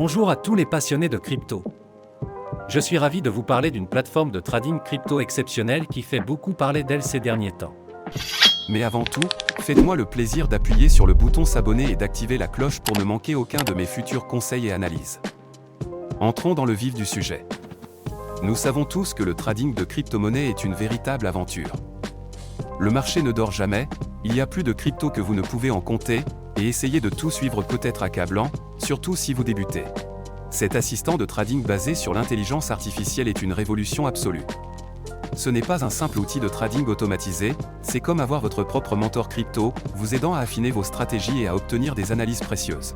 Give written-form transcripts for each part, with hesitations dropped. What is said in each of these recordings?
Bonjour à tous les passionnés de crypto. Je suis ravi de vous parler d'une plateforme de trading crypto exceptionnelle qui fait beaucoup parler d'elle ces derniers temps. Mais avant tout, faites-moi le plaisir d'appuyer sur le bouton s'abonner et d'activer la cloche pour ne manquer aucun de mes futurs conseils et analyses. Entrons dans le vif du sujet. Nous savons tous que le trading de crypto-monnaies est une véritable aventure. Le marché ne dort jamais, il y a plus de crypto que vous ne pouvez en compter, et essayer de tout suivre peut être accablant, surtout si vous débutez. Cet assistant de trading basé sur l'intelligence artificielle est une révolution absolue. Ce n'est pas un simple outil de trading automatisé, c'est comme avoir votre propre mentor crypto, vous aidant à affiner vos stratégies et à obtenir des analyses précieuses.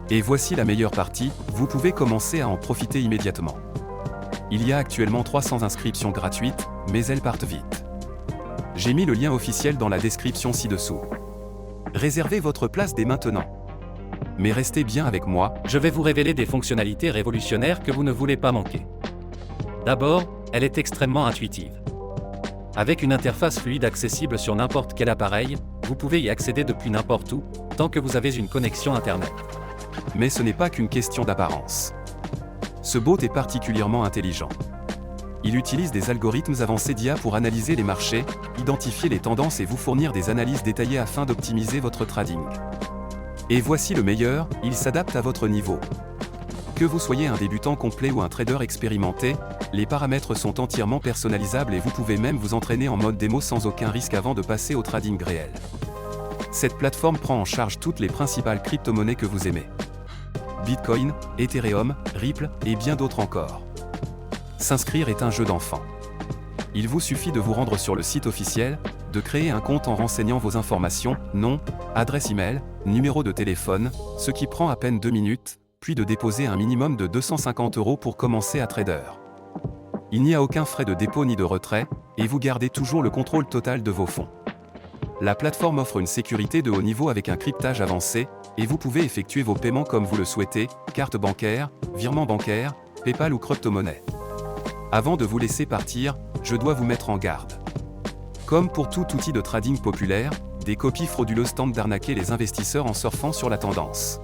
Et voici la meilleure partie, vous pouvez commencer à en profiter immédiatement. Il y a actuellement 300 inscriptions gratuites, mais elles partent vite. J'ai mis le lien officiel dans la description ci-dessous. Réservez votre place dès maintenant. Mais restez bien avec moi, Je vais vous révéler des fonctionnalités révolutionnaires que vous ne voulez pas manquer. D'abord, elle est extrêmement intuitive. Avec une interface fluide accessible sur n'importe quel appareil, vous pouvez y accéder depuis n'importe où, tant que vous avez une connexion Internet. mais ce n'est pas qu'une question d'apparence. Ce bot est particulièrement intelligent. Il utilise des algorithmes avancés d'IA pour analyser les marchés, identifier les tendances et vous fournir des analyses détaillées afin d'optimiser votre trading. Et voici le meilleur, il s'adapte à votre niveau. Que vous soyez un débutant complet ou un trader expérimenté, les paramètres sont entièrement personnalisables et vous pouvez même vous entraîner en mode démo sans aucun risque avant de passer au trading réel. Cette plateforme prend en charge toutes les principales crypto-monnaies que vous aimez. Bitcoin, Ethereum, Ripple et bien d'autres encore. S'inscrire est un jeu d'enfant. Il vous suffit de vous rendre sur le site officiel, de créer un compte en renseignant vos informations, nom, adresse email, numéro de téléphone, ce qui prend à peine 2 minutes, puis de déposer un minimum de 250 € pour commencer à trader. Il n'y a aucun frais de dépôt ni de retrait, et vous gardez toujours le contrôle total de vos fonds. La plateforme offre une sécurité de haut niveau avec un cryptage avancé, et vous pouvez effectuer vos paiements comme vous le souhaitez, carte bancaire, virement bancaire, PayPal ou crypto-monnaie. Avant de vous laisser partir, je dois vous mettre en garde. Comme pour tout outil de trading populaire, des copies frauduleuses tentent d'arnaquer les investisseurs en surfant sur la tendance.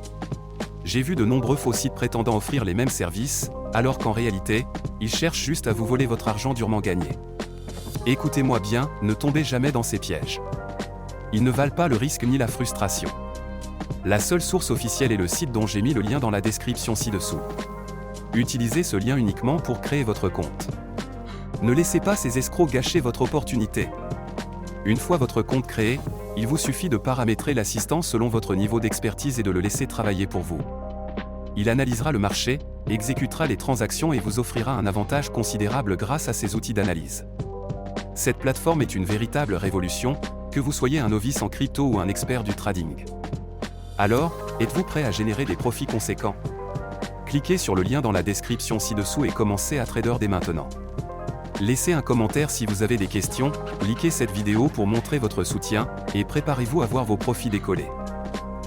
J'ai vu de nombreux faux sites prétendant offrir les mêmes services, alors qu'en réalité, ils cherchent juste à vous voler votre argent durement gagné. Écoutez-moi bien, ne tombez jamais dans ces pièges. Ils ne valent pas le risque ni la frustration. La seule source officielle est le site dont j'ai mis le lien dans la description ci-dessous. Utilisez ce lien uniquement pour créer votre compte. Ne laissez pas ces escrocs gâcher votre opportunité. Une fois votre compte créé, il vous suffit de paramétrer l'assistant selon votre niveau d'expertise et de le laisser travailler pour vous. Il analysera le marché, exécutera les transactions et vous offrira un avantage considérable grâce à ses outils d'analyse. Cette plateforme est une véritable révolution, que vous soyez un novice en crypto ou un expert du trading. Alors, êtes-vous prêt à générer des profits conséquents ? Cliquez sur le lien dans la description ci-dessous et commencez à trader dès maintenant. Laissez un commentaire si vous avez des questions, likez cette vidéo pour montrer votre soutien, et préparez-vous à voir vos profits décoller.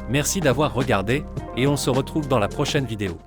Merci d'avoir regardé, et on se retrouve dans la prochaine vidéo.